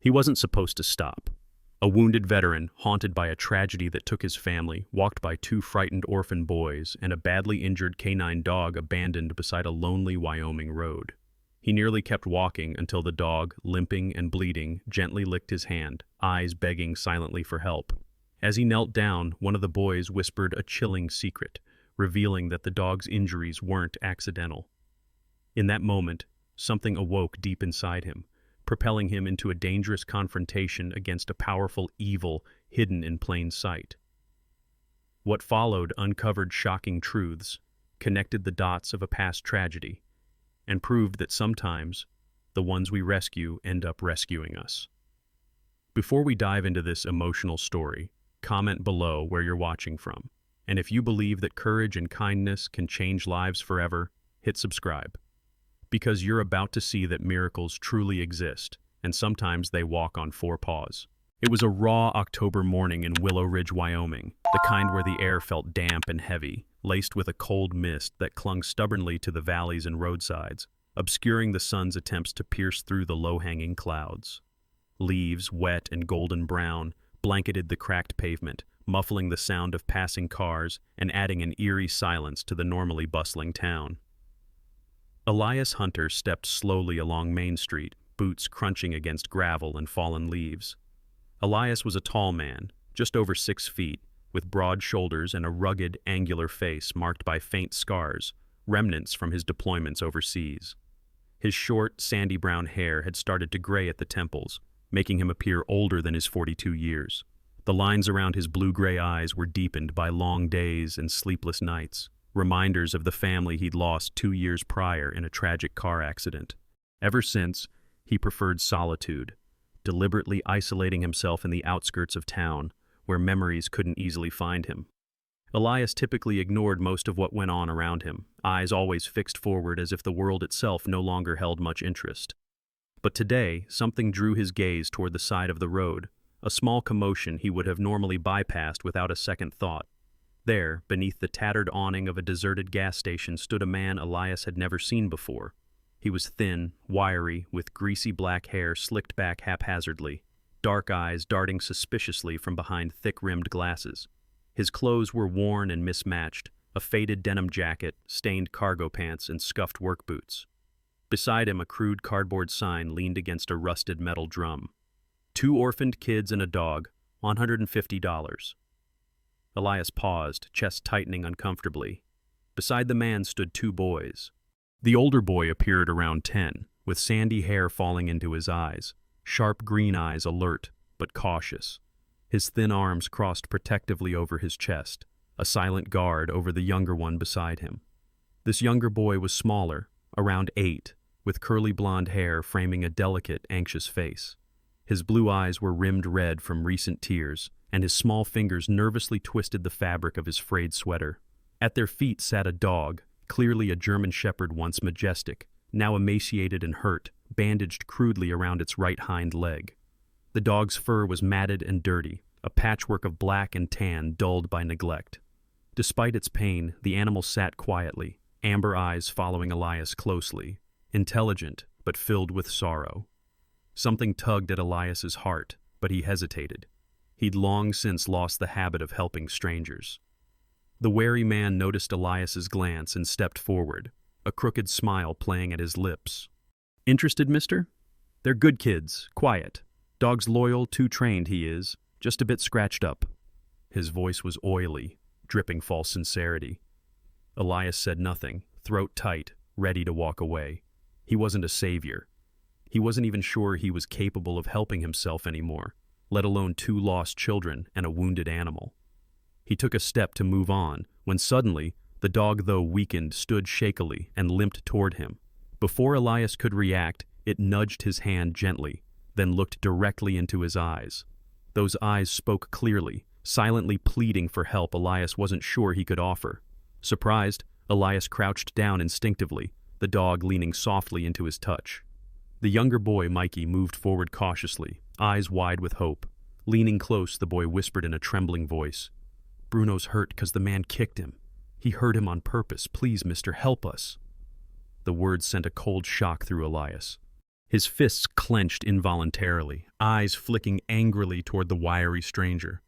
He wasn't supposed to stop. A wounded veteran, haunted by a tragedy that took his family, walked by two frightened orphan boys and a badly injured canine dog abandoned beside a lonely Wyoming road. He nearly kept walking until the dog, limping and bleeding, gently licked his hand, eyes begging silently for help. As he knelt down, one of the boys whispered a chilling secret, revealing that the dog's injuries weren't accidental. In that moment, something awoke deep inside him, propelling him into a dangerous confrontation against a powerful evil hidden in plain sight. What followed uncovered shocking truths, connected the dots of a past tragedy, and proved that sometimes the ones we rescue end up rescuing us. Before we dive into this emotional story, comment below where you're watching from. And if you believe that courage and kindness can change lives forever, hit subscribe. Because you're about to see that miracles truly exist, and sometimes they walk on four paws. It was a raw October morning in Willow Ridge, Wyoming, the kind where the air felt damp and heavy, laced with a cold mist that clung stubbornly to the valleys and roadsides, obscuring the sun's attempts to pierce through the low-hanging clouds. Leaves, wet and golden brown, blanketed the cracked pavement, muffling the sound of passing cars and adding an eerie silence to the normally bustling town. Elias Hunter stepped slowly along Main Street, boots crunching against gravel and fallen leaves. Elias was a tall man, just over 6 feet, with broad shoulders and a rugged, angular face marked by faint scars, remnants from his deployments overseas. His short, sandy brown hair had started to gray at the temples, making him appear older than his 42 years. The lines around his blue-gray eyes were deepened by long days and sleepless nights, reminders of the family he'd lost 2 years prior in a tragic car accident. Ever since, he preferred solitude, deliberately isolating himself in the outskirts of town, where memories couldn't easily find him. Elias typically ignored most of what went on around him, eyes always fixed forward as if the world itself no longer held much interest. But today, something drew his gaze toward the side of the road, a small commotion he would have normally bypassed without a second thought. There, beneath the tattered awning of a deserted gas station, stood a man Elias had never seen before. He was thin, wiry, with greasy black hair slicked back haphazardly, dark eyes darting suspiciously from behind thick-rimmed glasses. His clothes were worn and mismatched, a faded denim jacket, stained cargo pants, and scuffed work boots. Beside him, a crude cardboard sign leaned against a rusted metal drum. 2 orphaned kids and a dog, $150. Elias paused, chest tightening uncomfortably. Beside the man stood 2 boys. The older boy appeared around 10, with sandy hair falling into his eyes, sharp green eyes alert but cautious. His thin arms crossed protectively over his chest, a silent guard over the younger one beside him. This younger boy was smaller, around 8, with curly blonde hair framing a delicate, anxious face. His blue eyes were rimmed red from recent tears, and his small fingers nervously twisted the fabric of his frayed sweater. At their feet sat a dog, clearly a German shepherd once majestic, now emaciated and hurt, bandaged crudely around its right hind leg. The dog's fur was matted and dirty, a patchwork of black and tan dulled by neglect. Despite its pain, the animal sat quietly, amber eyes following Elias closely, intelligent but filled with sorrow. Something tugged at Elias's heart, but he hesitated. He'd long since lost the habit of helping strangers. The wary man noticed Elias's glance and stepped forward, a crooked smile playing at his lips. "Interested, mister? They're good kids, quiet. Dog's loyal, too trained he is, just a bit scratched up." His voice was oily, dripping false sincerity. Elias said nothing, throat tight, ready to walk away. He wasn't a savior. He wasn't even sure he was capable of helping himself anymore, let alone 2 lost children and a wounded animal. He took a step to move on, when suddenly, the dog, though weakened, stood shakily and limped toward him. Before Elias could react, it nudged his hand gently, then looked directly into his eyes. Those eyes spoke clearly, silently pleading for help Elias wasn't sure he could offer. Surprised, Elias crouched down instinctively, the dog leaning softly into his touch. The younger boy, Mikey, moved forward cautiously, eyes wide with hope. Leaning close, the boy whispered in a trembling voice, "Bruno's hurt 'cause the man kicked him. He hurt him on purpose. Please, mister, help us." The words sent a cold shock through Elias. His fists clenched involuntarily, eyes flicking angrily toward the wiry stranger.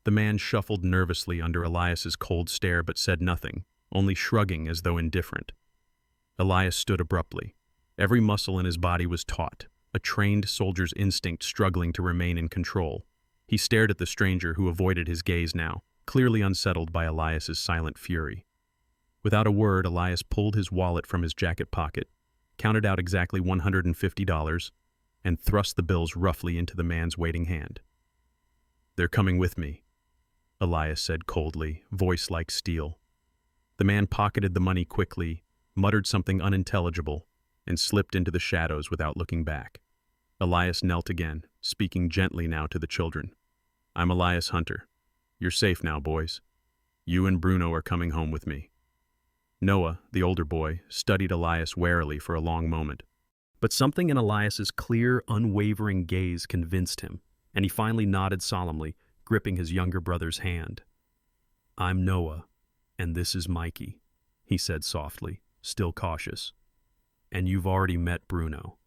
The man shuffled nervously under Elias's cold stare but said nothing, only shrugging as though indifferent. Elias stood abruptly. Every muscle in his body was taut, a trained soldier's instinct struggling to remain in control. He stared at the stranger who avoided his gaze now, clearly unsettled by Elias's silent fury. Without a word, Elias pulled his wallet from his jacket pocket, counted out exactly $150, and thrust the bills roughly into the man's waiting hand. "They're coming with me," Elias said coldly, voice like steel. The man pocketed the money quickly, muttered something unintelligible, and slipped into the shadows without looking back. Elias knelt again, speaking gently now to the children. "I'm Elias Hunter. You're safe now, boys. You and Bruno are coming home with me." Noah, the older boy, studied Elias warily for a long moment. But something in Elias's clear, unwavering gaze convinced him, and he finally nodded solemnly, gripping his younger brother's hand. "I'm Noah, and this is Mikey," he said softly, still cautious. "And you've already met Bruno."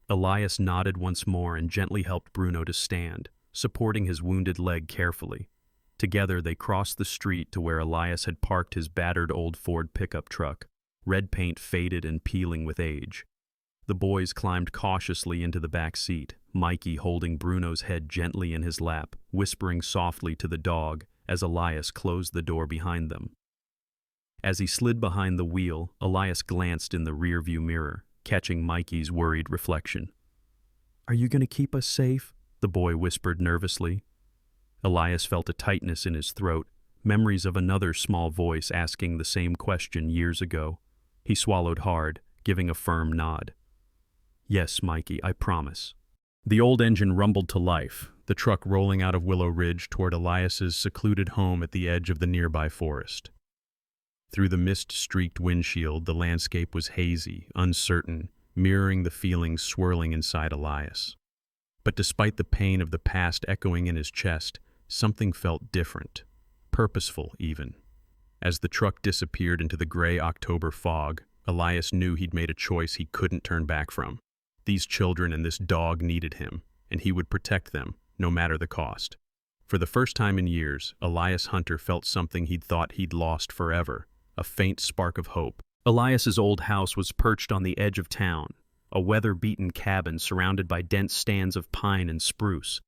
Elias nodded once more and gently helped Bruno to stand, supporting his wounded leg carefully. Together they crossed the street to where Elias had parked his battered old Ford pickup truck, red paint faded and peeling with age. The boys climbed cautiously into the back seat, Mikey holding Bruno's head gently in his lap, whispering softly to the dog as Elias closed the door behind them. As he slid behind the wheel, Elias glanced in the rearview mirror, catching Mikey's worried reflection. "Are you going to keep us safe?" the boy whispered nervously. Elias felt a tightness in his throat, memories of another small voice asking the same question years ago. He swallowed hard, giving a firm nod. "Yes, Mikey, I promise." The old engine rumbled to life, the truck rolling out of Willow Ridge toward Elias's secluded home at the edge of the nearby forest. Through the mist-streaked windshield, the landscape was hazy, uncertain, mirroring the feelings swirling inside Elias. But despite the pain of the past echoing in his chest, something felt different, purposeful even. As the truck disappeared into the gray October fog, Elias knew he'd made a choice he couldn't turn back from. These children and this dog needed him, and he would protect them, no matter the cost. For the first time in years, Elias Hunter felt something he'd thought he'd lost forever, a faint spark of hope. Elias's old house was perched on the edge of town, a weather-beaten cabin surrounded by dense stands of pine and spruce.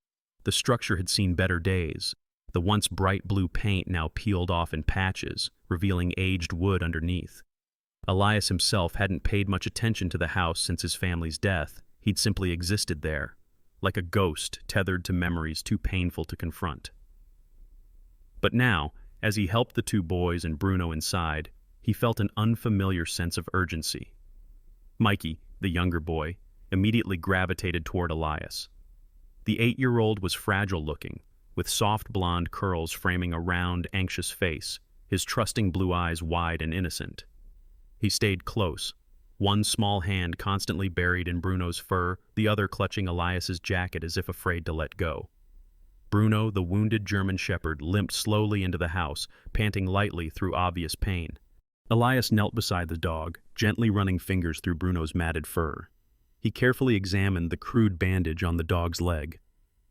The structure had seen better days, the once bright blue paint now peeled off in patches, revealing aged wood underneath. Elias himself hadn't paid much attention to the house since his family's death. He'd simply existed there, like a ghost tethered to memories too painful to confront. But now, as he helped the two boys and Bruno inside, he felt an unfamiliar sense of urgency. Mikey, the younger boy, immediately gravitated toward Elias. The 8-year-old was fragile-looking, with soft blonde curls framing a round, anxious face, his trusting blue eyes wide and innocent. He stayed close, one small hand constantly buried in Bruno's fur, the other clutching Elias's jacket as if afraid to let go. Bruno, the wounded German shepherd, limped slowly into the house, panting lightly through obvious pain. Elias knelt beside the dog, gently running fingers through Bruno's matted fur. He carefully examined the crude bandage on the dog's leg.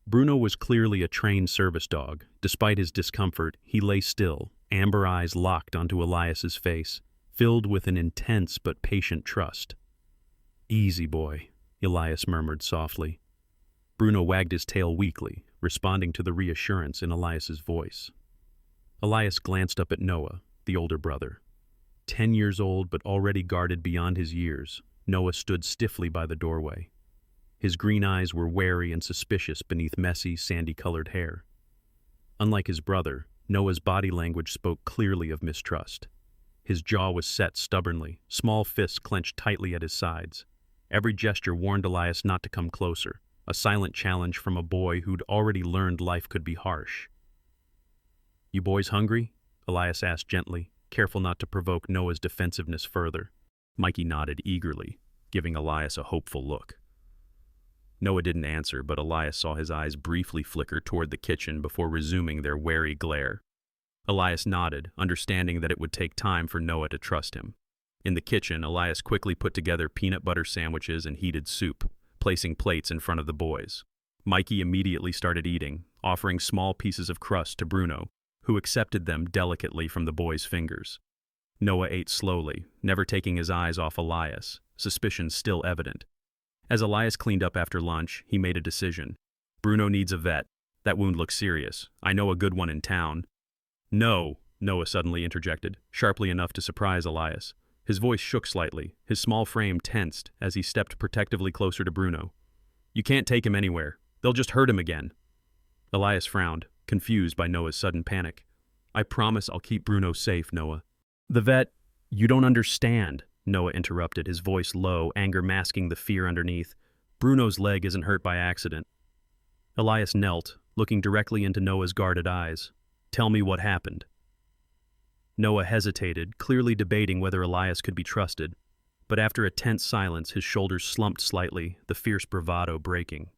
Bruno was clearly a trained service dog. Despite his discomfort, he lay still, amber eyes locked onto Elias's face, filled with an intense but patient trust. "Easy, boy," Elias murmured softly. Bruno wagged his tail weakly, responding to the reassurance in Elias's voice. Elias glanced up at Noah, the older brother. 10 years old but already guarded beyond his years, Noah stood stiffly by the doorway. His green eyes were wary and suspicious beneath messy, sandy-colored hair. Unlike his brother, Noah's body language spoke clearly of mistrust. His jaw was set stubbornly, small fists clenched tightly at his sides. Every gesture warned Elias not to come closer, a silent challenge from a boy who'd already learned life could be harsh. "You boys hungry?" Elias asked gently, careful not to provoke Noah's defensiveness further. Mikey nodded eagerly, giving Elias a hopeful look. Noah didn't answer, but Elias saw his eyes briefly flicker toward the kitchen before resuming their wary glare. Elias nodded, understanding that it would take time for Noah to trust him. In the kitchen, Elias quickly put together peanut butter sandwiches and heated soup. placing plates in front of the boys. Mikey immediately started eating, offering small pieces of crust to Bruno, who accepted them delicately from the boy's fingers. Noah ate slowly, never taking his eyes off Elias, suspicion still evident. As Elias cleaned up after lunch, he made a decision. Bruno needs a vet. That wound looks serious. I know a good one in town. No, Noah suddenly interjected, sharply enough to surprise Elias. His voice shook slightly, his small frame tensed as he stepped protectively closer to Bruno. You can't take him anywhere. They'll just hurt him again. Elias frowned, confused by Noah's sudden panic. I promise I'll keep Bruno safe, Noah. The vet, you don't understand, Noah interrupted, his voice low, anger masking the fear underneath. Bruno's leg isn't hurt by accident. Elias knelt, looking directly into Noah's guarded eyes. Tell me what happened. Noah hesitated, clearly debating whether Elias could be trusted, but after a tense silence, his shoulders slumped slightly, the fierce bravado breaking.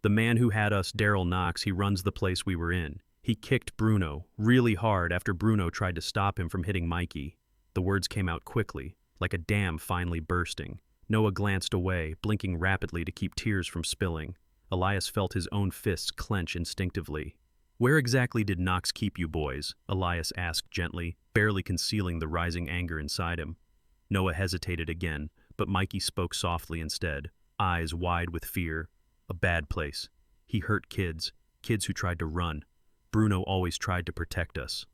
The man who had us, Daryl Knox, he runs the place we were in. He kicked Bruno, really hard after Bruno tried to stop him from hitting Mikey. The words came out quickly, like a dam finally bursting. Noah glanced away, blinking rapidly to keep tears from spilling. Elias felt his own fists clench instinctively. Where exactly did Knox keep you boys? Elias asked gently, barely concealing the rising anger inside him. Noah hesitated again, but Mikey spoke softly instead, eyes wide with fear. A bad place. He hurt kids who tried to run. Bruno always tried to protect us.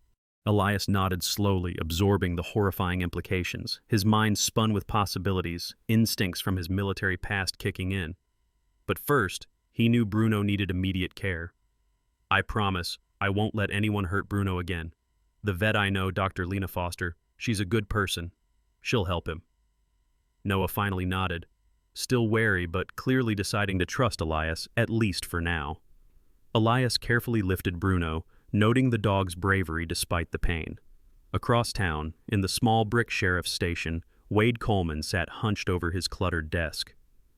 Elias nodded slowly, absorbing the horrifying implications. His mind spun with possibilities, instincts from his military past kicking in. But first, he knew Bruno needed immediate care. I promise, I won't let anyone hurt Bruno again. The vet I know, Dr. Lena Foster, she's a good person. She'll help him. Noah finally nodded, still wary but clearly deciding to trust Elias, at least for now. Elias carefully lifted Bruno, noting the dog's bravery despite the pain. Across town, in the small brick sheriff's station, Wade Coleman sat hunched over his cluttered desk.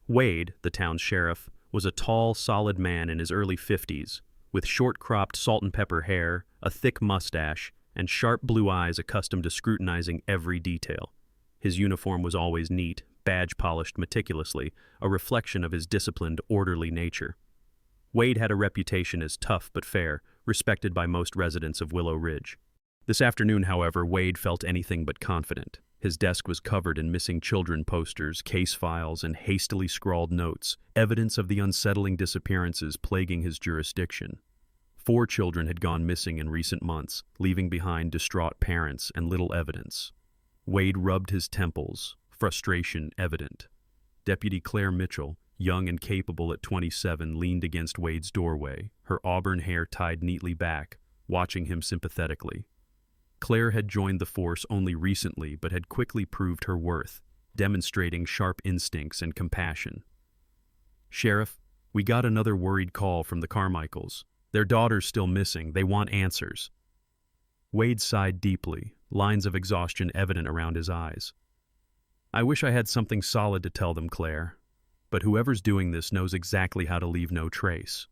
Wade, the town's sheriff, was a tall, solid man in his early 50s, with short-cropped salt-and-pepper hair, a thick mustache, and sharp blue eyes accustomed to scrutinizing every detail. His uniform was always neat, badge-polished meticulously, a reflection of his disciplined, orderly nature. Wade had a reputation as tough but fair, respected by most residents of Willow Ridge. This afternoon, however, Wade felt anything but confident. His desk was covered in missing children posters, case files, and hastily scrawled notes, evidence of the unsettling disappearances plaguing his jurisdiction. 4 children had gone missing in recent months, leaving behind distraught parents and little evidence. Wade rubbed his temples, frustration evident. Deputy Claire Mitchell, young and capable at 27, leaned against Wade's doorway, her auburn hair tied neatly back, watching him sympathetically. Claire had joined the force only recently but had quickly proved her worth, demonstrating sharp instincts and compassion. Sheriff, we got another worried call from the Carmichaels. Their daughter's still missing. They want answers. Wade sighed deeply, lines of exhaustion evident around his eyes. I wish I had something solid to tell them, Claire, but whoever's doing this knows exactly how to leave no trace.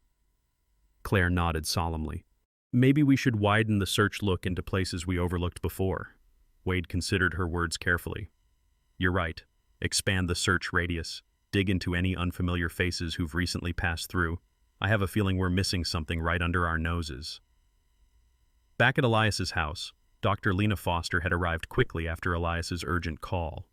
Claire nodded solemnly. Maybe we should widen the search look into places we overlooked before. Wade considered her words carefully. You're right. Expand the search radius. Dig into any unfamiliar faces who've recently passed through. I have a feeling we're missing something right under our noses. Back at Elias's house, Dr. Lena Foster had arrived quickly after Elias's urgent call.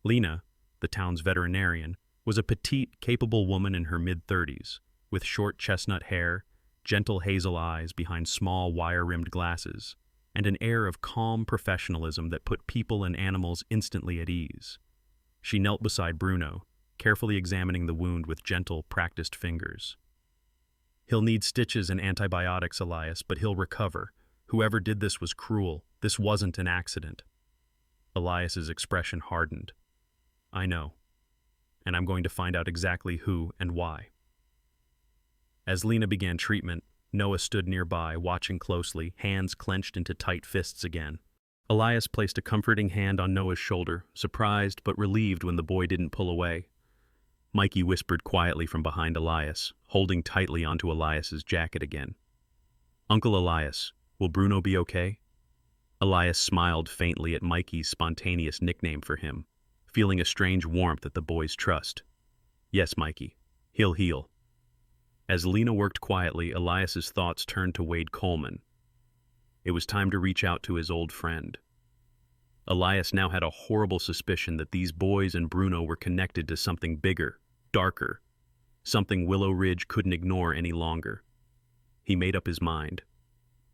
Lena, the town's veterinarian, was a petite, capable woman in her mid-30s, with short chestnut hair, gentle hazel eyes behind small wire-rimmed glasses, and an air of calm professionalism that put people and animals instantly at ease. She knelt beside Bruno, carefully examining the wound with gentle, practiced fingers. He'll need stitches and antibiotics, Elias, but he'll recover. Whoever did this was cruel. This wasn't an accident. Elias's expression hardened. I know, and I'm going to find out exactly who and why. As Lena began treatment, Noah stood nearby, watching closely, hands clenched into tight fists again. Elias placed a comforting hand on Noah's shoulder, surprised but relieved when the boy didn't pull away. Mikey whispered quietly from behind Elias, holding tightly onto Elias's jacket again. Uncle Elias, will Bruno be okay? Elias smiled faintly at Mikey's spontaneous nickname for him, feeling a strange warmth at the boy's trust. Yes, Mikey. He'll heal. As Lena worked quietly, Elias's thoughts turned to Wade Coleman. It was time to reach out to his old friend. Elias now had a horrible suspicion that these boys and Bruno were connected to something bigger, darker, something Willow Ridge couldn't ignore any longer. He made up his mind.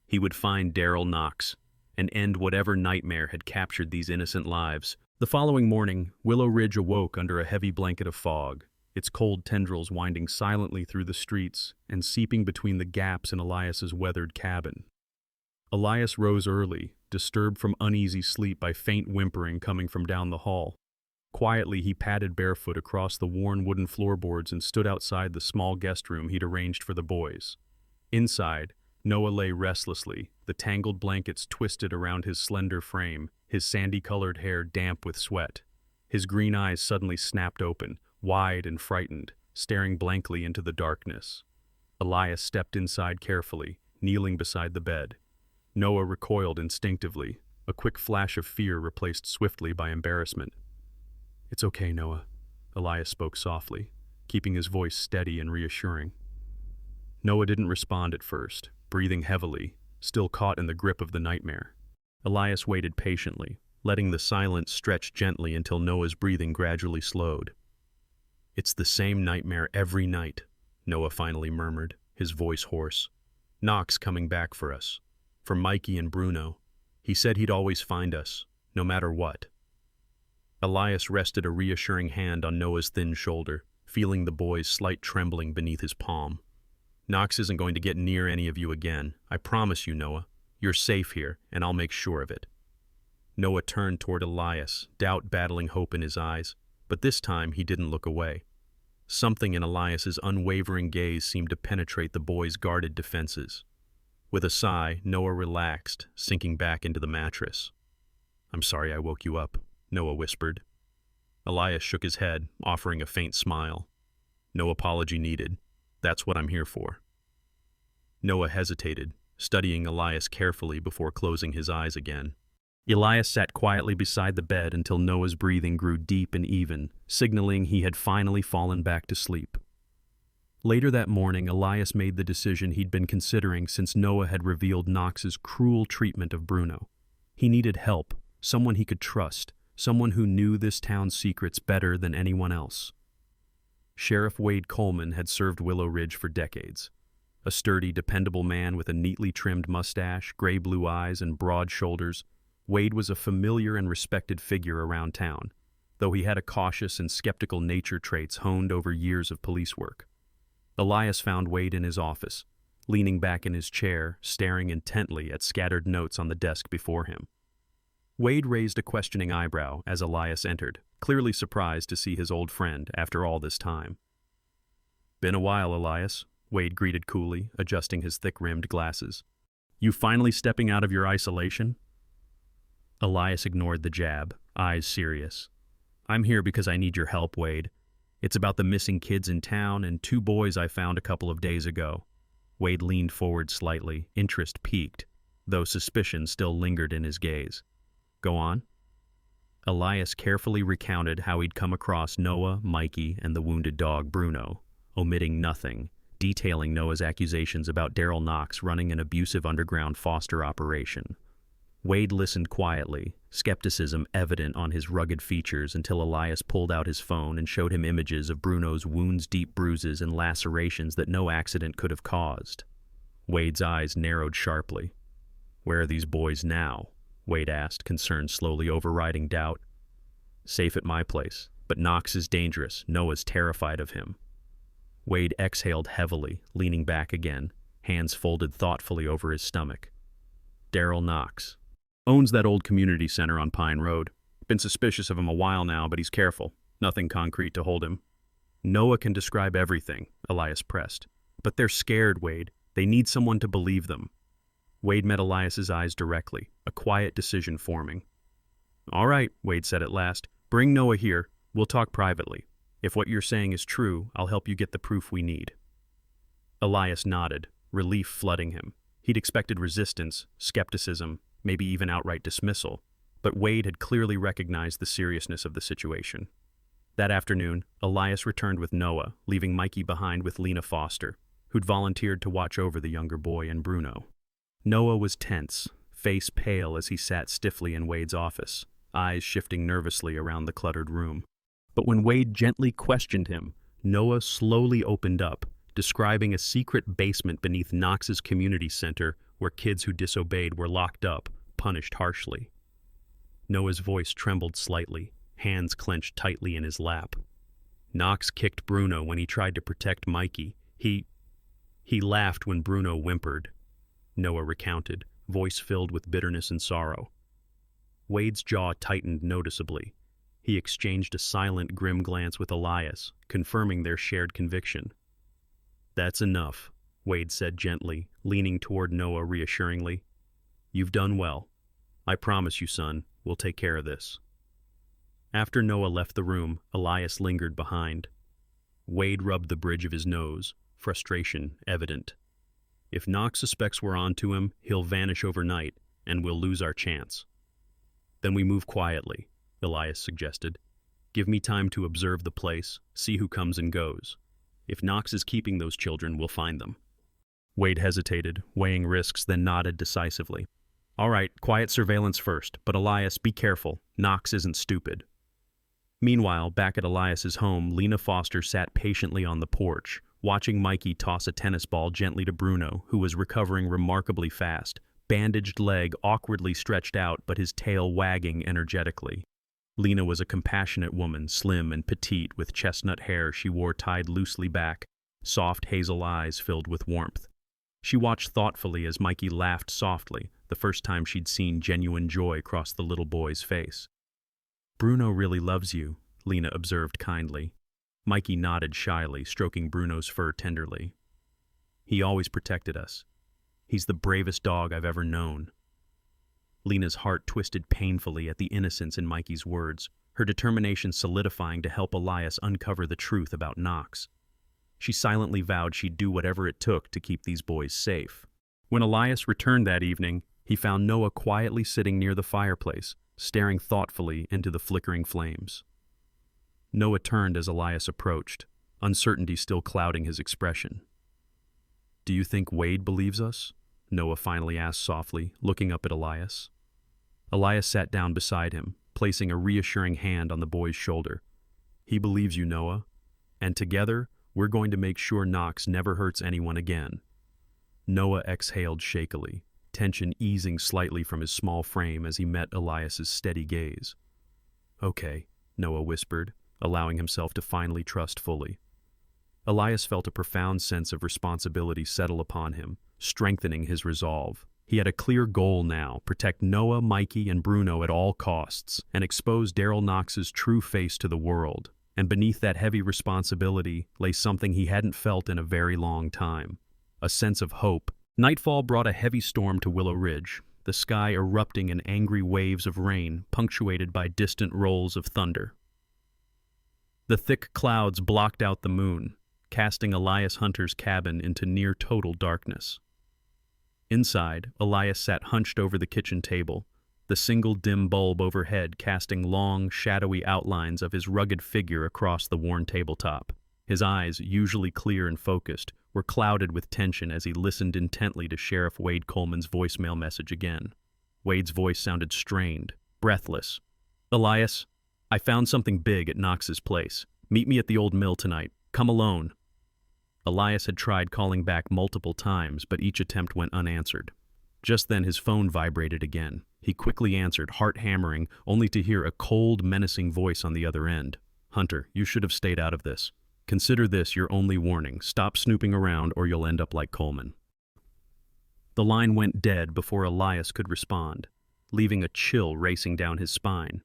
He would find Daryl Knox and end whatever nightmare had captured these innocent lives. The following morning, Willow Ridge awoke under a heavy blanket of fog, its cold tendrils winding silently through the streets and seeping between the gaps in Elias's weathered cabin. Elias rose early, disturbed from uneasy sleep by faint whimpering coming from down the hall. Quietly, he padded barefoot across the worn wooden floorboards and stood outside the small guest room he'd arranged for the boys. Inside, Noah lay restlessly, the tangled blankets twisted around his slender frame, his sandy-colored hair damp with sweat. His green eyes suddenly snapped open, wide and frightened, staring blankly into the darkness. Elias stepped inside carefully, kneeling beside the bed. Noah recoiled instinctively, a quick flash of fear replaced swiftly by embarrassment. "It's okay, Noah," Elias spoke softly, keeping his voice steady and reassuring. Noah didn't respond at first, breathing heavily, still caught in the grip of the nightmare. Elias waited patiently, letting the silence stretch gently until Noah's breathing gradually slowed. "It's the same nightmare every night," Noah finally murmured, his voice hoarse. "Knox coming back for us. For Mikey and Bruno. He said he'd always find us, no matter what." Elias rested a reassuring hand on Noah's thin shoulder, feeling the boy's slight trembling beneath his palm. "Knox isn't going to get near any of you again. I promise you, Noah. You're safe here, and I'll make sure of it." Noah turned toward Elias, doubt battling hope in his eyes, but this time he didn't look away. Something in Elias's unwavering gaze seemed to penetrate the boy's guarded defenses. With a sigh, Noah relaxed, sinking back into the mattress. "I'm sorry I woke you up," Noah whispered. Elias shook his head, offering a faint smile. "No apology needed. That's what I'm here for." Noah hesitated, studying Elias carefully before closing his eyes again. Elias sat quietly beside the bed until Noah's breathing grew deep and even, signaling he had finally fallen back to sleep. Later that morning, Elias made the decision he'd been considering since Noah had revealed Knox's cruel treatment of Bruno. He needed help, someone he could trust, someone who knew this town's secrets better than anyone else. Sheriff Wade Coleman had served Willow Ridge for decades. A sturdy, dependable man with a neatly trimmed mustache, gray-blue eyes, and broad shoulders, Wade was a familiar and respected figure around town, though he had a cautious and skeptical nature traits honed over years of police work. Elias found Wade in his office, leaning back in his chair, staring intently at scattered notes on the desk before him. Wade raised a questioning eyebrow as Elias entered, clearly surprised to see his old friend after all this time. "Been a while, Elias," Wade greeted coolly, adjusting his thick-rimmed glasses. "You finally stepping out of your isolation?" Elias ignored the jab, eyes serious. "I'm here because I need your help, Wade. It's about the missing kids in town and 2 boys I found a couple of days ago." Wade leaned forward slightly, interest piqued, though suspicion still lingered in his gaze. "Go on." Elias carefully recounted how he'd come across Noah, Mikey, and the wounded dog Bruno, omitting nothing, detailing Noah's accusations about Daryl Knox running an abusive underground foster operation. Wade listened quietly, skepticism evident on his rugged features until Elias pulled out his phone and showed him images of Bruno's wounds-deep bruises and lacerations that no accident could have caused. Wade's eyes narrowed sharply. "Where are these boys now?" Wade asked, concern slowly overriding doubt. "Safe at my place, but Knox is dangerous. Noah's terrified of him." Wade exhaled heavily, leaning back again, hands folded thoughtfully over his stomach. "Daryl Knox. Owns that old community center on Pine Road. Been suspicious of him a while now, but he's careful. Nothing concrete to hold him." "Noah can describe everything," Elias pressed. "But they're scared, Wade. They need someone to believe them." Wade met Elias's eyes directly, a quiet decision forming. "All right," Wade said at last. "Bring Noah here. We'll talk privately. If what you're saying is true, I'll help you get the proof we need." Elias nodded, relief flooding him. He'd expected resistance, skepticism, maybe even outright dismissal, but Wade had clearly recognized the seriousness of the situation. That afternoon, Elias returned with Noah, leaving Mikey behind with Lena Foster, who'd volunteered to watch over the younger boy and Bruno. Noah was tense, face pale as he sat stiffly in Wade's office, eyes shifting nervously around the cluttered room. But when Wade gently questioned him, Noah slowly opened up, describing a secret basement beneath Knox's community center where kids who disobeyed were locked up, punished harshly. Noah's voice trembled slightly, hands clenched tightly in his lap. Knox kicked Bruno when he tried to protect Mikey. He laughed when Bruno whimpered, Noah recounted, voice filled with bitterness and sorrow. Wade's jaw tightened noticeably. He exchanged a silent, grim glance with Elias, confirming their shared conviction. "That's enough," Wade said gently, leaning toward Noah reassuringly. "You've done well. I promise you, son, we'll take care of this." After Noah left the room, Elias lingered behind. Wade rubbed the bridge of his nose, frustration evident. If Knox suspects we're onto him, he'll vanish overnight, and we'll lose our chance. "Then we move quietly," Elias suggested. "Give me time to observe the place, see who comes and goes. If Knox is keeping those children, we'll find them." Wade hesitated, weighing risks, then nodded decisively. "All right, quiet surveillance first, but Elias, be careful. Knox isn't stupid." Meanwhile, back at Elias's home, Lena Foster sat patiently on the porch, watching Mikey toss a tennis ball gently to Bruno, who was recovering remarkably fast, bandaged leg awkwardly stretched out but his tail wagging energetically. Lena was a compassionate woman, slim and petite, with chestnut hair she wore tied loosely back, soft hazel eyes filled with warmth. She watched thoughtfully as Mikey laughed softly, the first time she'd seen genuine joy cross the little boy's face. "Bruno really loves you," Lena observed kindly. Mikey nodded shyly, stroking Bruno's fur tenderly. "He always protected us. He's the bravest dog I've ever known." Lena's heart twisted painfully at the innocence in Mikey's words, her determination solidifying to help Elias uncover the truth about Knox. She silently vowed she'd do whatever it took to keep these boys safe. When Elias returned that evening, he found Noah quietly sitting near the fireplace, staring thoughtfully into the flickering flames. Noah turned as Elias approached, uncertainty still clouding his expression. "Do you think Wade believes us?" Noah finally asked softly, looking up at Elias. Elias sat down beside him, placing a reassuring hand on the boy's shoulder. "He believes you, Noah, and together we're going to make sure Knox never hurts anyone again." Noah exhaled shakily, tension easing slightly from his small frame as he met Elias's steady gaze. "Okay," Noah whispered, allowing himself to finally trust fully. Elias felt a profound sense of responsibility settle upon him, strengthening his resolve. He had a clear goal now: protect Noah, Mikey, and Bruno at all costs, and expose Daryl Knox's true face to the world. And beneath that heavy responsibility lay something he hadn't felt in a very long time: a sense of hope. Nightfall brought a heavy storm to Willow Ridge, the sky erupting in angry waves of rain, punctuated by distant rolls of thunder. The thick clouds blocked out the moon, casting Elias Hunter's cabin into near-total darkness. Inside, Elias sat hunched over the kitchen table, the single dim bulb overhead casting long, shadowy outlines of his rugged figure across the worn tabletop. His eyes, usually clear and focused, were clouded with tension as he listened intently to Sheriff Wade Coleman's voicemail message again. Wade's voice sounded strained, breathless. "Elias, I found something big at Knox's place. Meet me at the old mill tonight. Come alone." Elias had tried calling back multiple times, but each attempt went unanswered. Just then his phone vibrated again. He quickly answered, heart hammering, only to hear a cold, menacing voice on the other end. "Hunter, you should have stayed out of this. Consider this your only warning. Stop snooping around or you'll end up like Coleman." The line went dead before Elias could respond, leaving a chill racing down his spine.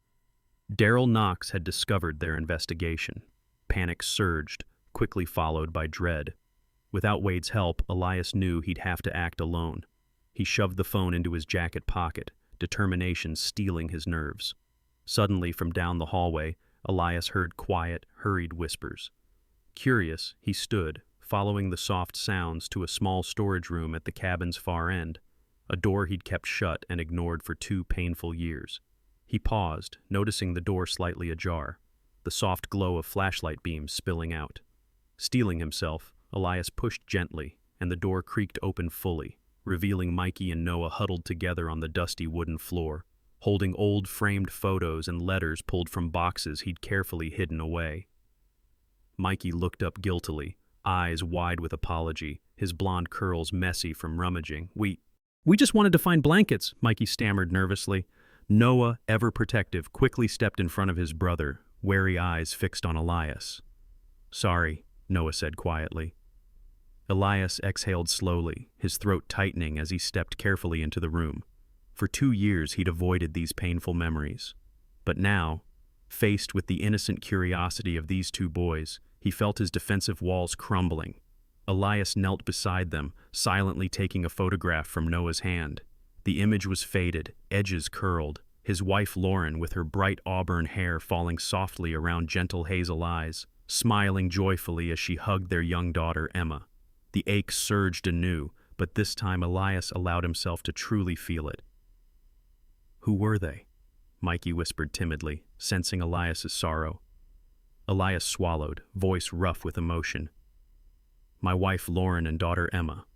Daryl Knox had discovered their investigation. Panic surged, quickly followed by dread. Without Wade's help, Elias knew he'd have to act alone. He shoved the phone into his jacket pocket, determination steeling his nerves. Suddenly, from down the hallway, Elias heard quiet, hurried whispers. Curious, he stood, following the soft sounds to a small storage room at the cabin's far end, a door he'd kept shut and ignored for 2 painful years. He paused, noticing the door slightly ajar. the soft glow of flashlight beams spilling out. Steeling himself, Elias pushed gently, and the door creaked open fully, revealing Mikey and Noah huddled together on the dusty wooden floor, holding old framed photos and letters pulled from boxes he'd carefully hidden away. Mikey looked up guiltily, eyes wide with apology, his blonde curls messy from rummaging. We just wanted to find blankets," Mikey stammered nervously. Noah, ever protective, quickly stepped in front of his brother, wary eyes fixed on Elias. "Sorry," Noah said quietly. Elias exhaled slowly, his throat tightening as he stepped carefully into the room. For 2 years he'd avoided these painful memories. But now, faced with the innocent curiosity of these two boys, he felt his defensive walls crumbling. Elias knelt beside them, silently taking a photograph from Noah's hand. The image was faded, edges curled, his wife Lauren with her bright auburn hair falling softly around gentle hazel eyes, smiling joyfully as she hugged their young daughter Emma. The ache surged anew, but this time Elias allowed himself to truly feel it. "Who were they?" Mikey whispered timidly, sensing Elias's sorrow. Elias swallowed, voice rough with emotion. "My wife Lauren and daughter Emma.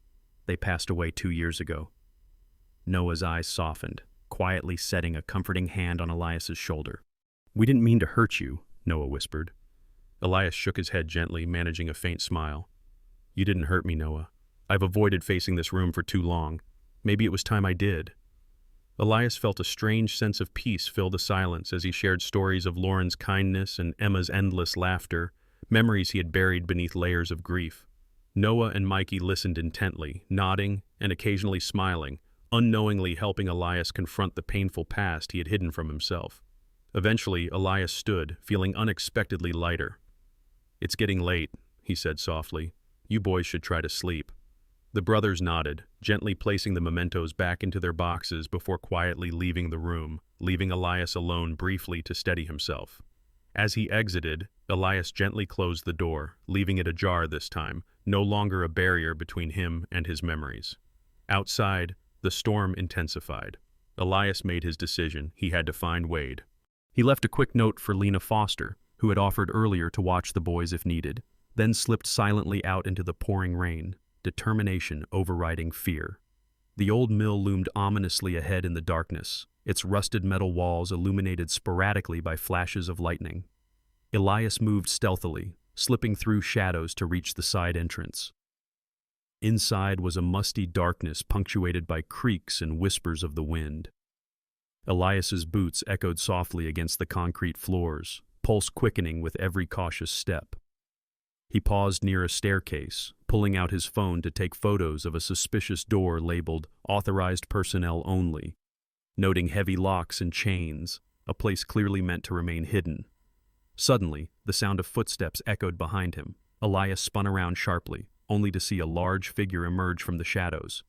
They passed away 2 years ago." Noah's eyes softened, quietly setting a comforting hand on Elias's shoulder. "We didn't mean to hurt you," Noah whispered. Elias shook his head gently, managing a faint smile. "You didn't hurt me, Noah. I've avoided facing this room for too long. Maybe it was time I did." Elias felt a strange sense of peace fill the silence as he shared stories of Lauren's kindness and Emma's endless laughter, memories he had buried beneath layers of grief. Noah and Mikey listened intently, nodding and occasionally smiling, unknowingly helping Elias confront the painful past he had hidden from himself. Eventually, Elias stood, feeling unexpectedly lighter. "It's getting late," he said softly. "You boys should try to sleep." The brothers nodded, gently placing the mementos back into their boxes before quietly leaving the room, leaving Elias alone briefly to steady himself. As he exited, Elias gently closed the door, leaving it ajar this time, no longer a barrier between him and his memories. Outside, the storm intensified. Elias made his decision. He had to find Wade. He left a quick note for Lena Foster, who had offered earlier to watch the boys if needed, then slipped silently out into the pouring rain, determination overriding fear. The old mill loomed ominously ahead in the darkness, its rusted metal walls illuminated sporadically by flashes of lightning. Elias moved stealthily, slipping through shadows to reach the side entrance. Inside was a musty darkness punctuated by creaks and whispers of the wind. Elias's boots echoed softly against the concrete floors, pulse quickening with every cautious step. He paused near a staircase, pulling out his phone to take photos of a suspicious door labeled "Authorized Personnel Only," noting heavy locks and chains, a place clearly meant to remain hidden. Suddenly, the sound of footsteps echoed behind him. Elias spun around sharply, only to see a large figure emerge from the shadows.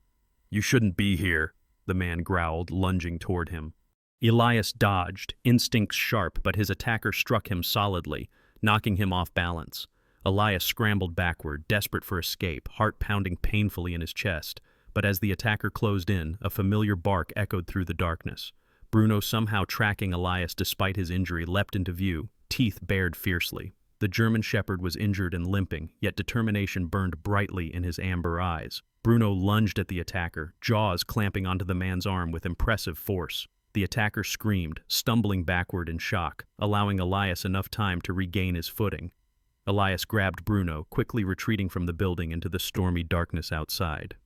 "You shouldn't be here," the man growled, lunging toward him. Elias dodged, instincts sharp, but his attacker struck him solidly, knocking him off balance. Elias scrambled backward, desperate for escape, heart pounding painfully in his chest. But as the attacker closed in, a familiar bark echoed through the darkness. Bruno, somehow tracking Elias despite his injury, leapt into view, teeth bared fiercely. The German shepherd was injured and limping, yet determination burned brightly in his amber eyes. Bruno lunged at the attacker, jaws clamping onto the man's arm with impressive force. The attacker screamed, stumbling backward in shock, allowing Elias enough time to regain his footing. Elias grabbed Bruno, quickly retreating from the building into the stormy darkness outside.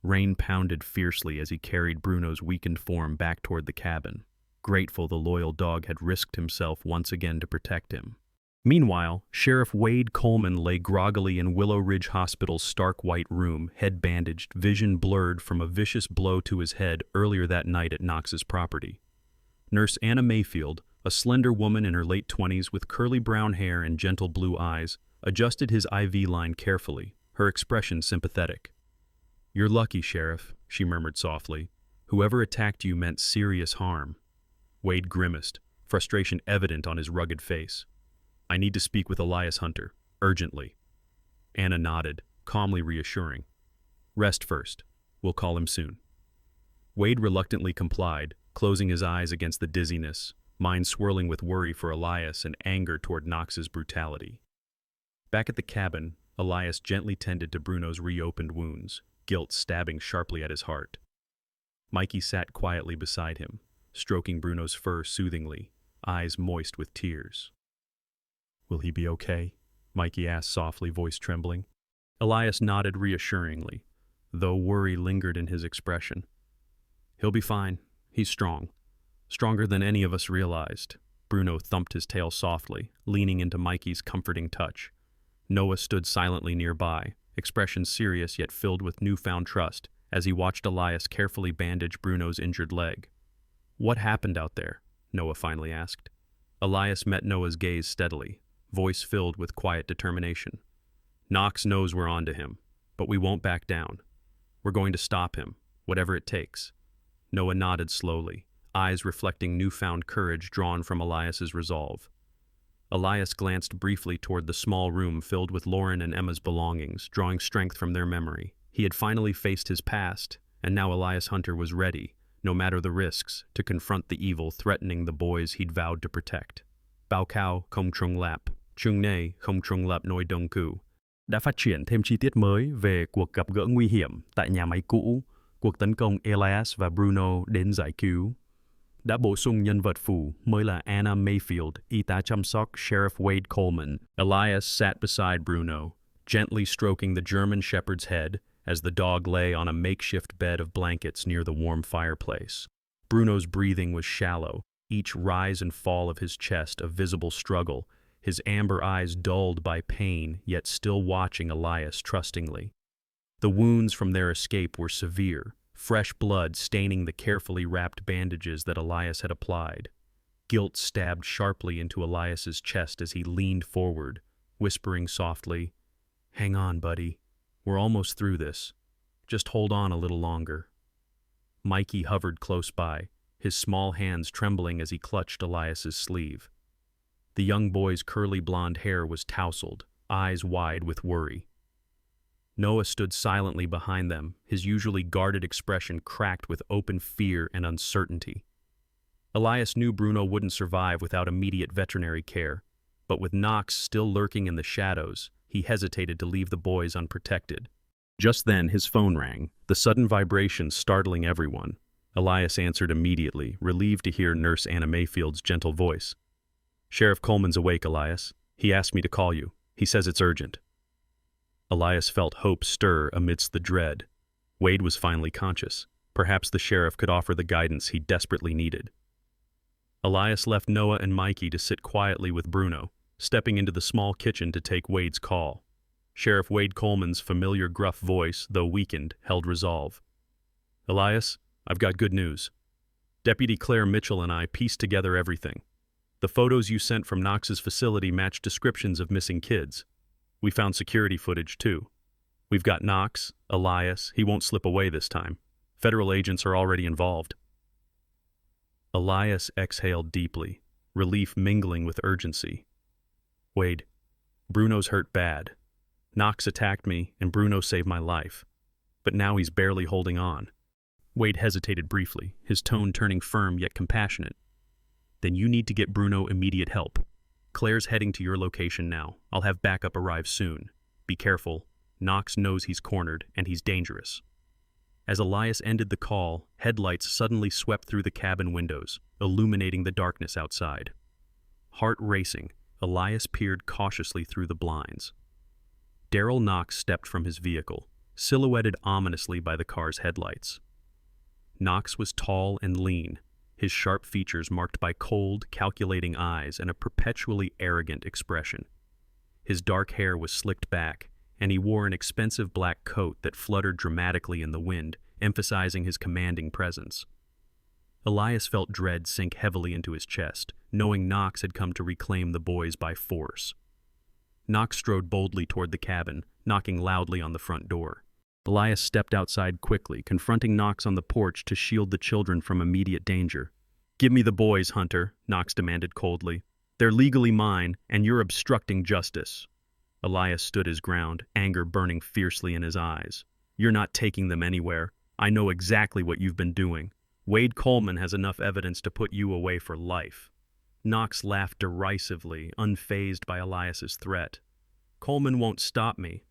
Rain pounded fiercely as he carried Bruno's weakened form back toward the cabin. Grateful the loyal dog had risked himself once again to protect him. Meanwhile, Sheriff Wade Coleman lay groggily in Willow Ridge Hospital's stark white room, head bandaged, vision blurred from a vicious blow to his head earlier that night at Knox's property. Nurse Anna Mayfield, a slender woman in her late 20s with curly brown hair and gentle blue eyes, adjusted his IV line carefully, her expression sympathetic. "You're lucky, Sheriff," she murmured softly. "Whoever attacked you meant serious harm." Wade grimaced, frustration evident on his rugged face. "I need to speak with Elias Hunter, urgently." Anna nodded, calmly reassuring. "Rest first. We'll call him soon." Wade reluctantly complied, closing his eyes against the dizziness. mind swirling with worry for Elias and anger toward Knox's brutality. Back at the cabin, Elias gently tended to Bruno's reopened wounds, guilt stabbing sharply at his heart. Mikey sat quietly beside him, stroking Bruno's fur soothingly, eyes moist with tears. "Will he be okay?" Mikey asked softly, voice trembling. Elias nodded reassuringly, though worry lingered in his expression. "He'll be fine. He's strong. Stronger than any of us realized." Bruno thumped his tail softly, leaning into Mikey's comforting touch. Noah stood silently nearby, expression serious yet filled with newfound trust, as he watched Elias carefully bandage Bruno's injured leg. "What happened out there?" Noah finally asked. Elias met Noah's gaze steadily, voice filled with quiet determination. "Knox knows we're onto him, but we won't back down. We're going to stop him, whatever it takes." Noah nodded slowly, eyes reflecting newfound courage drawn from Elias's resolve. Elias glanced briefly toward the small room filled with Lauren and Emma's belongings, drawing strength from their memory. He had finally faced his past, and now Elias Hunter was ready, no matter the risks, to confront the evil threatening the boys he'd vowed to protect. Bao Cao không trung lap, chung ne không trung lap noi dong ku. Đã phát triển thêm chi tiết mới về cuộc gặp gỡ nguy hiểm tại nhà máy cũ, cuộc tấn công Elias và Bruno đến giải cứu. Đã bổ sung nhân vật phụ mới là Anna Mayfield, y tá chăm sóc Sheriff Wade Coleman. Elias sat beside Bruno, gently stroking the German shepherd's head as the dog lay on a makeshift bed of blankets near the warm fireplace. Bruno's breathing was shallow, each rise and fall of his chest a visible struggle, his amber eyes dulled by pain, yet still watching Elias trustingly. The wounds from their escape were severe, fresh blood staining the carefully wrapped bandages that Elias had applied. Guilt stabbed sharply into Elias's chest as he leaned forward, whispering softly, "Hang on, buddy. We're almost through this. Just hold on a little longer." Mikey hovered close by, his small hands trembling as he clutched Elias's sleeve. The young boy's curly blonde hair was tousled, eyes wide with worry. Noah stood silently behind them, his usually guarded expression cracked with open fear and uncertainty. Elias knew Bruno wouldn't survive without immediate veterinary care, but with Knox still lurking in the shadows, he hesitated to leave the boys unprotected. Just then his phone rang, the sudden vibration startling everyone. Elias answered immediately, relieved to hear Nurse Anna Mayfield's gentle voice. "Sheriff Coleman's awake, Elias. He asked me to call you. He says it's urgent." Elias felt hope stir amidst the dread. Wade was finally conscious. Perhaps the sheriff could offer the guidance he desperately needed. Elias left Noah and Mikey to sit quietly with Bruno, stepping into the small kitchen to take Wade's call. Sheriff Wade Coleman's familiar gruff voice, though weakened, held resolve. "Elias, I've got good news. Deputy Claire Mitchell and I pieced together everything. The photos you sent from Knox's facility match descriptions of missing kids. We found security footage, too. We've got Knox, Elias, he won't slip away this time. Federal agents are already involved." Elias exhaled deeply, relief mingling with urgency. "Wade, Bruno's hurt bad. Knox attacked me, and Bruno saved my life. But now he's barely holding on." Wade hesitated briefly, his tone turning firm yet compassionate. "Then you need to get Bruno immediate help. Claire's heading to your location now. I'll have backup arrive soon. Be careful. Knox knows he's cornered, and he's dangerous." As Elias ended the call, headlights suddenly swept through the cabin windows, illuminating the darkness outside. Heart racing, Elias peered cautiously through the blinds. Daryl Knox stepped from his vehicle, silhouetted ominously by the car's headlights. Knox was tall and lean, his sharp features marked by cold, calculating eyes and a perpetually arrogant expression. His dark hair was slicked back, and he wore an expensive black coat that fluttered dramatically in the wind, emphasizing his commanding presence. Elias felt dread sink heavily into his chest, knowing Knox had come to reclaim the boys by force. Knox strode boldly toward the cabin, knocking loudly on the front door. Elias stepped outside quickly, confronting Knox on the porch to shield the children from immediate danger. "Give me the boys, Hunter," Knox demanded coldly. "They're legally mine, and you're obstructing justice." Elias stood his ground, anger burning fiercely in his eyes. "You're not taking them anywhere. I know exactly what you've been doing. Wade Coleman has enough evidence to put you away for life." Knox laughed derisively, unfazed by Elias's threat. Coleman won't stop me.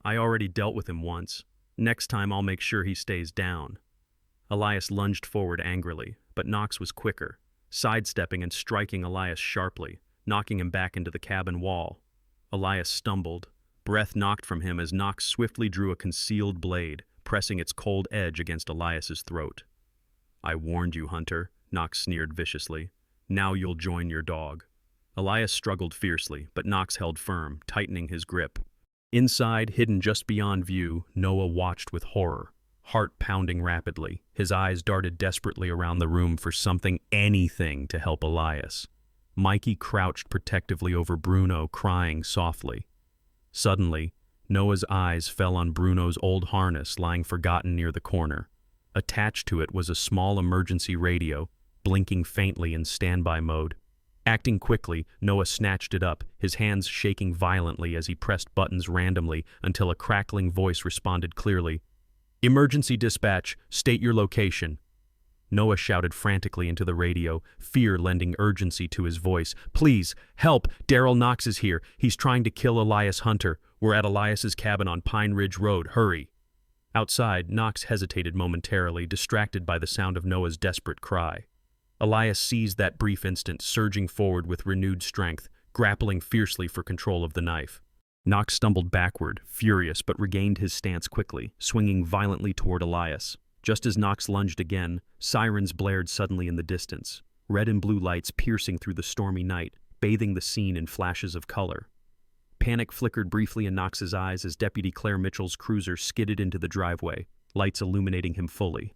I already dealt with him once. Next time I'll make sure he stays down. Elias lunged forward angrily, but Knox was quicker, sidestepping and striking Elias sharply, knocking him back into the cabin wall. Elias stumbled, breath knocked from him as Knox swiftly drew a concealed blade, pressing its cold edge against Elias's throat. I warned you, Hunter, Knox sneered viciously. Now you'll join your dog. Elias struggled fiercely, but Knox held firm, tightening his grip. Inside, hidden just beyond view, Noah watched with horror, heart pounding rapidly. His eyes darted desperately around the room for something, anything, to help Elias. Mikey crouched protectively over Bruno, crying softly. Suddenly, Noah's eyes fell on Bruno's old harness lying forgotten near the corner. Attached to it was a small emergency radio, blinking faintly in standby mode. Acting quickly, Noah snatched it up, his hands shaking violently as he pressed buttons randomly until a crackling voice responded clearly. Emergency dispatch, state your location. Noah shouted frantically into the radio, fear lending urgency to his voice. Please, help! Daryl Knox is here. He's trying to kill Elias Hunter. We're at Elias's cabin on Pine Ridge Road. Hurry! Outside, Knox hesitated momentarily, distracted by the sound of Noah's desperate cry. Elias seized that brief instant, surging forward with renewed strength, grappling fiercely for control of the knife. Knox stumbled backward, furious, but regained his stance quickly, swinging violently toward Elias. Just as Knox lunged again, sirens blared suddenly in the distance, red and blue lights piercing through the stormy night, bathing the scene in flashes of color. Panic flickered briefly in Knox's eyes as Deputy Claire Mitchell's cruiser skidded into the driveway, lights illuminating him fully.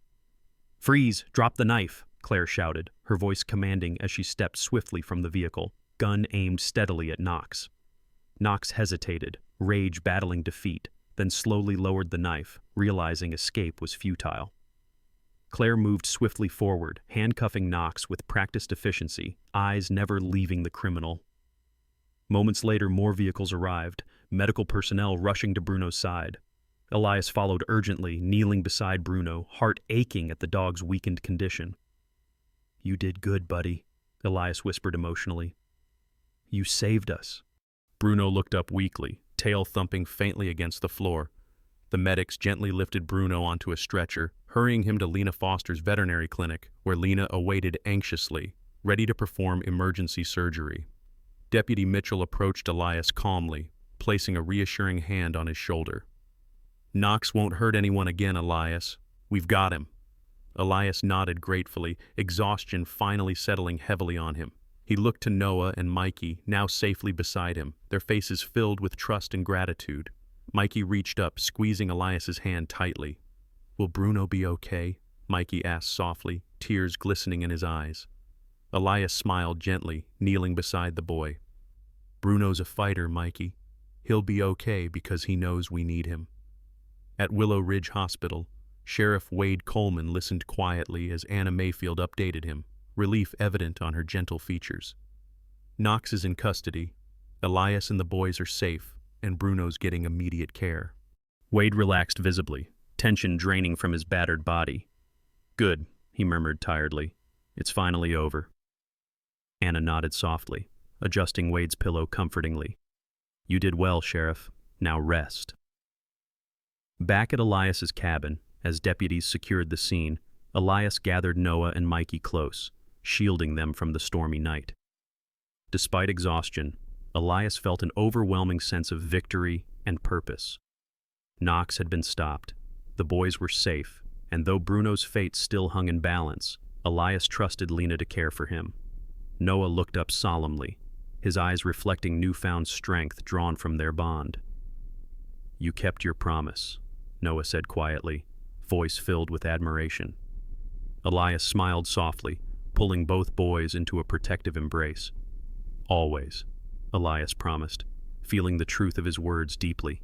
Freeze! Drop the knife! Claire shouted, her voice commanding as she stepped swiftly from the vehicle, gun aimed steadily at Knox. Knox hesitated, rage battling defeat, then slowly lowered the knife, realizing escape was futile. Claire moved swiftly forward, handcuffing Knox with practiced efficiency, eyes never leaving the criminal. Moments later, more vehicles arrived, medical personnel rushing to Bruno's side. Elias followed urgently, kneeling beside Bruno, heart aching at the dog's weakened condition. You did good, buddy, Elias whispered emotionally. You saved us. Bruno looked up weakly, tail thumping faintly against the floor. The medics gently lifted Bruno onto a stretcher, hurrying him to Lena Foster's veterinary clinic, where Lena awaited anxiously, ready to perform emergency surgery. Deputy Mitchell approached Elias calmly, placing a reassuring hand on his shoulder. Knox won't hurt anyone again, Elias. We've got him. Elias nodded gratefully, exhaustion finally settling heavily on him. He looked to Noah and Mikey, now safely beside him, their faces filled with trust and gratitude. Mikey reached up, squeezing Elias's hand tightly. Will Bruno be okay? Mikey asked softly, tears glistening in his eyes. Elias smiled gently, kneeling beside the boy. Bruno's a fighter, Mikey. He'll be okay because he knows we need him. At Willow Ridge Hospital, Sheriff Wade Coleman listened quietly as Anna Mayfield updated him, relief evident on her gentle features. Knox is in custody, Elias and the boys are safe, and Bruno's getting immediate care. Wade relaxed visibly, tension draining from his battered body. Good, he murmured tiredly. It's finally over. Anna nodded softly, adjusting Wade's pillow comfortingly. You did well, Sheriff. Now rest. Back at Elias's cabin, as deputies secured the scene, Elias gathered Noah and Mikey close, shielding them from the stormy night. Despite exhaustion, Elias felt an overwhelming sense of victory and purpose. Knox had been stopped, the boys were safe, and though Bruno's fate still hung in balance, Elias trusted Lena to care for him. Noah looked up solemnly, his eyes reflecting newfound strength drawn from their bond. You kept your promise, Noah said quietly, voice filled with admiration. Elias smiled softly, pulling both boys into a protective embrace. Always, Elias promised, feeling the truth of his words deeply.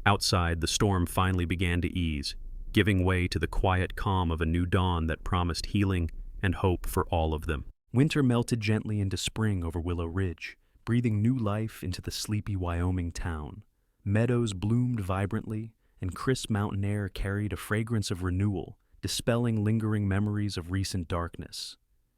Outside, the storm finally began to ease, giving way to the quiet calm of a new dawn that promised healing and hope for all of them. Winter melted gently into spring over Willow Ridge, breathing new life into the sleepy Wyoming town. Meadows bloomed vibrantly, and crisp mountain air carried a fragrance of renewal, dispelling lingering memories of recent darkness.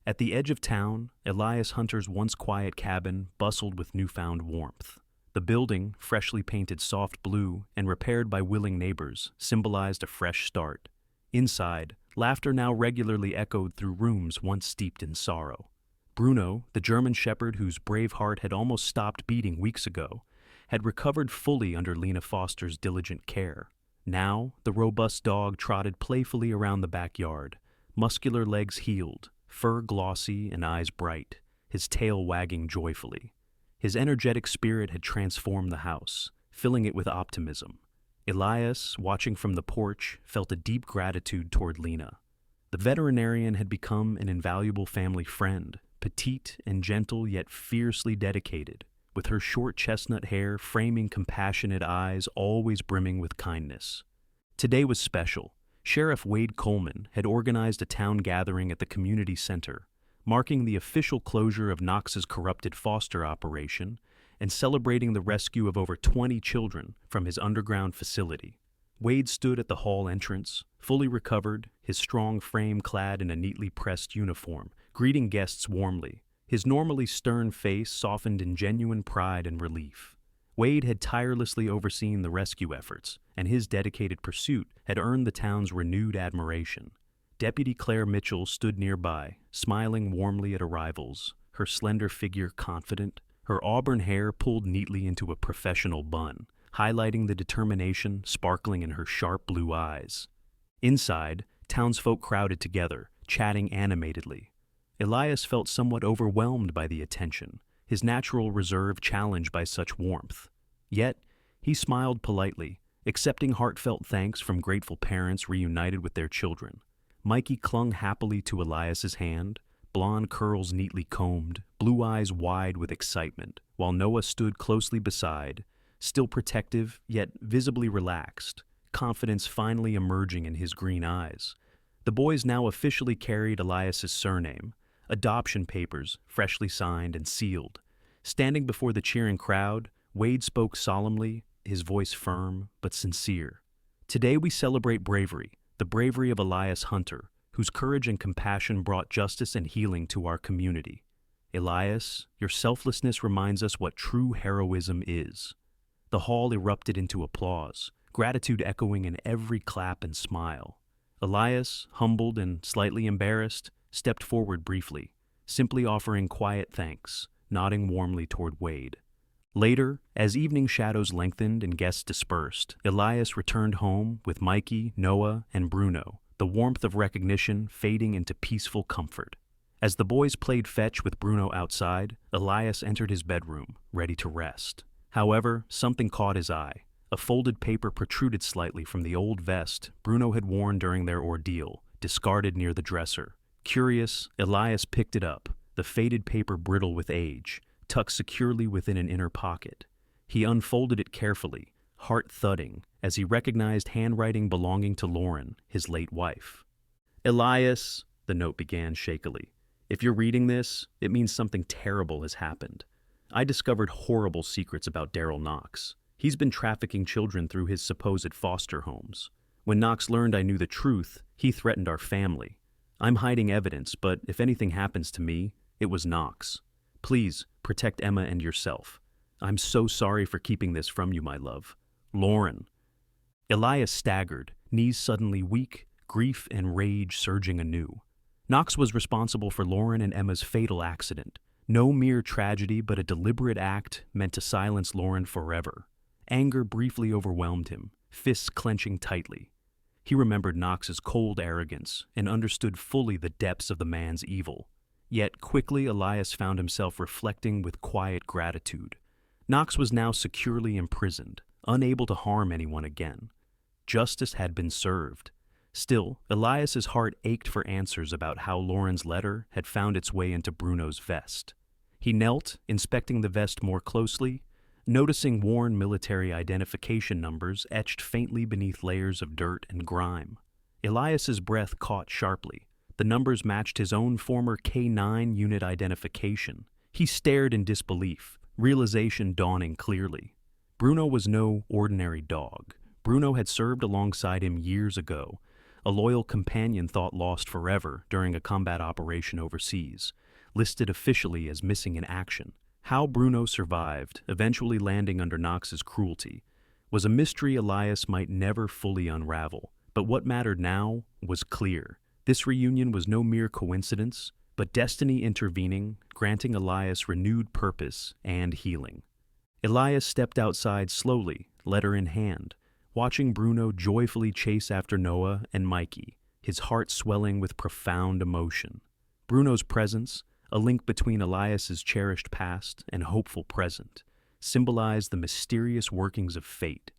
At the edge of town, Elias Hunter's once quiet cabin bustled with newfound warmth. The building, freshly painted soft blue and repaired by willing neighbors, symbolized a fresh start. Inside, laughter now regularly echoed through rooms once steeped in sorrow. Bruno, the German shepherd whose brave heart had almost stopped beating weeks ago, had recovered fully under Lena Foster's diligent care. Now, the robust dog trotted playfully around the backyard, muscular legs healed, fur glossy and eyes bright, his tail wagging joyfully. His energetic spirit had transformed the house, filling it with optimism. Elias, watching from the porch, felt a deep gratitude toward Lena. The veterinarian had become an invaluable family friend, petite and gentle yet fiercely dedicated, with her short chestnut hair framing compassionate eyes always brimming with kindness. Today was special. Sheriff Wade Coleman had organized a town gathering at the community center, marking the official closure of Knox's corrupted foster operation and celebrating the rescue of over 20 children from his underground facility. Wade stood at the hall entrance, fully recovered, his strong frame clad in a neatly pressed uniform, greeting guests warmly. His normally stern face softened in genuine pride and relief. Wade had tirelessly overseen the rescue efforts, and his dedicated pursuit had earned the town's renewed admiration. Deputy Claire Mitchell stood nearby, smiling warmly at arrivals, her slender figure confident, her auburn hair pulled neatly into a professional bun, highlighting the determination sparkling in her sharp blue eyes. Inside, townsfolk crowded together, chatting animatedly. Elias felt somewhat overwhelmed by the attention, his natural reserve challenged by such warmth. Yet, he smiled politely, accepting heartfelt thanks from grateful parents reunited with their children. Mikey clung happily to Elias's hand, blonde curls neatly combed, blue eyes wide with excitement, while Noah stood closely beside, still protective yet visibly relaxed, confidence finally emerging in his green eyes. The boys now officially carried Elias's surname, adoption papers freshly signed and sealed. Standing before the cheering crowd, Wade spoke solemnly, his voice firm but sincere. Today we celebrate bravery, the bravery of Elias Hunter, whose courage and compassion brought justice and healing to our community. Elias, your selflessness reminds us what true heroism is. The hall erupted into applause, gratitude echoing in every clap and smile. Elias, humbled and slightly embarrassed, stepped forward briefly, simply offering quiet thanks, nodding warmly toward Wade. Later, as evening shadows lengthened and guests dispersed, Elias returned home with Mikey, Noah, and Bruno, the warmth of recognition fading into peaceful comfort. As the boys played fetch with Bruno outside, Elias entered his bedroom, ready to rest. However, something caught his eye. A folded paper protruded slightly from the old vest Bruno had worn during their ordeal, discarded near the dresser. Curious, Elias picked it up, the faded paper brittle with age, tucked securely within an inner pocket. He unfolded it carefully, heart thudding, as he recognized handwriting belonging to Lauren, his late wife. "Elias," the note began shakily, "if you're reading this, it means something terrible has happened. I discovered horrible secrets about Daryl Knox. He's been trafficking children through his supposed foster homes. When Knox learned I knew the truth, he threatened our family. I'm hiding evidence, but if anything happens to me, it was Knox. Please, protect Emma and yourself. I'm so sorry for keeping this from you, my love. Lauren." Elias staggered, knees suddenly weak, grief and rage surging anew. Knox was responsible for Lauren and Emma's fatal accident. No mere tragedy, but a deliberate act meant to silence Lauren forever. Anger briefly overwhelmed him, fists clenching tightly. He remembered Knox's cold arrogance and understood fully the depths of the man's evil. Yet quickly Elias found himself reflecting with quiet gratitude. Knox was now securely imprisoned, unable to harm anyone again. Justice had been served. Still, Elias's heart ached for answers about how Lauren's letter had found its way into Bruno's vest. He knelt, inspecting the vest more closely, noticing worn military identification numbers etched faintly beneath layers of dirt and grime. Elias's breath caught sharply. The numbers matched his own former K9 unit identification. He stared in disbelief, realization dawning clearly. Bruno was no ordinary dog. Bruno had served alongside him years ago, a loyal companion thought lost forever during a combat operation overseas, listed officially as missing in action. How Bruno survived, eventually landing under Knox's cruelty, was a mystery Elias might never fully unravel. But what mattered now was clear. This reunion was no mere coincidence, but destiny intervening, granting Elias renewed purpose and healing. Elias stepped outside slowly, letter in hand, watching Bruno joyfully chase after Noah and Mikey, his heart swelling with profound emotion. Bruno's presence, a link between Elias's cherished past and hopeful present, symbolized the mysterious workings of fate.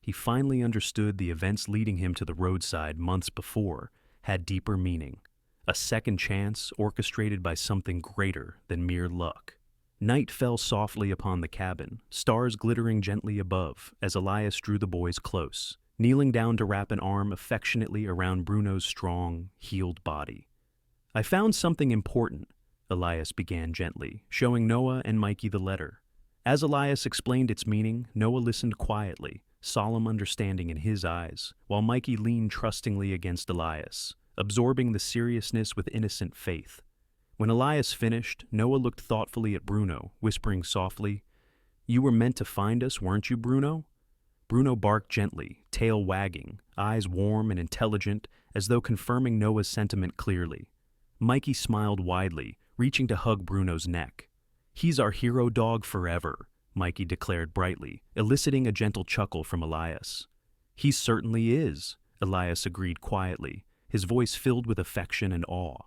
He finally understood the events leading him to the roadside months before had deeper meaning, a second chance orchestrated by something greater than mere luck. Night fell softly upon the cabin, stars glittering gently above as Elias drew the boys close, kneeling down to wrap an arm affectionately around Bruno's strong, healed body. "I found something important," Elias began gently, showing Noah and Mikey the letter. As Elias explained its meaning, Noah listened quietly, solemn understanding in his eyes, while Mikey leaned trustingly against Elias, absorbing the seriousness with innocent faith. When Elias finished, Noah looked thoughtfully at Bruno, whispering softly, "You were meant to find us, weren't you, Bruno?" Bruno barked gently, tail wagging, eyes warm and intelligent, as though confirming Noah's sentiment clearly. Mikey smiled widely, reaching to hug Bruno's neck. "He's our hero dog forever," Mikey declared brightly, eliciting a gentle chuckle from Elias. "He certainly is," Elias agreed quietly, his voice filled with affection and awe.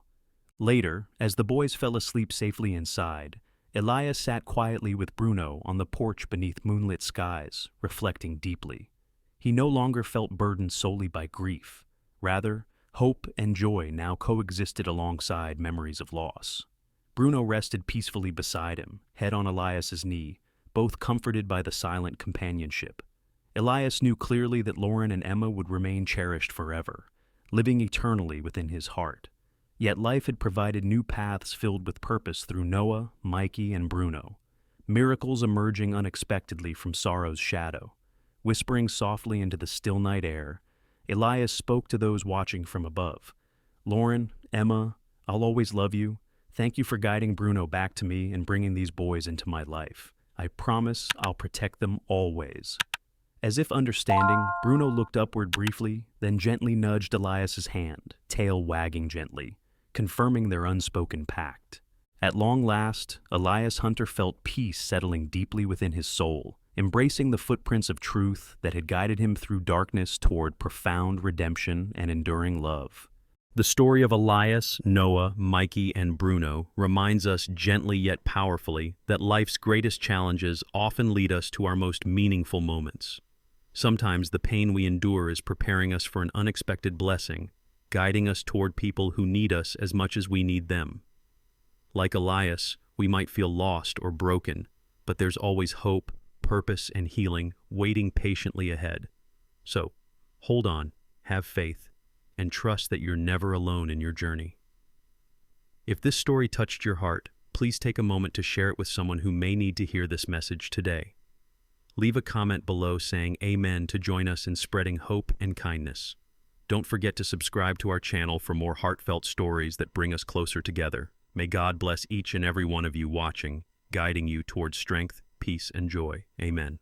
Later, as the boys fell asleep safely inside, Elias sat quietly with Bruno on the porch beneath moonlit skies, reflecting deeply. He no longer felt burdened solely by grief. Rather, hope and joy now coexisted alongside memories of loss. Bruno rested peacefully beside him, head on Elias's knee, both comforted by the silent companionship. Elias knew clearly that Lauren and Emma would remain cherished forever, living eternally within his heart. Yet life had provided new paths filled with purpose through Noah, Mikey, and Bruno, miracles emerging unexpectedly from sorrow's shadow. Whispering softly into the still night air, Elias spoke to those watching from above. "Lauren, Emma, I'll always love you. Thank you for guiding Bruno back to me and bringing these boys into my life. I promise I'll protect them always." As if understanding, Bruno looked upward briefly, then gently nudged Elias's hand, tail wagging gently, confirming their unspoken pact. At long last, Elias Hunter felt peace settling deeply within his soul, embracing the footprints of truth that had guided him through darkness toward profound redemption and enduring love. The story of Elias, Noah, Mikey, and Bruno reminds us gently yet powerfully that life's greatest challenges often lead us to our most meaningful moments. Sometimes the pain we endure is preparing us for an unexpected blessing, guiding us toward people who need us as much as we need them. Like Elias, we might feel lost or broken, but there's always hope, purpose, and healing waiting patiently ahead. So, hold on, have faith, and trust that you're never alone in your journey. If this story touched your heart, please take a moment to share it with someone who may need to hear this message today. Leave a comment below saying amen to join us in spreading hope and kindness. Don't forget to subscribe to our channel for more heartfelt stories that bring us closer together. May God bless each and every one of you watching, guiding you towards strength, peace, and joy. Amen.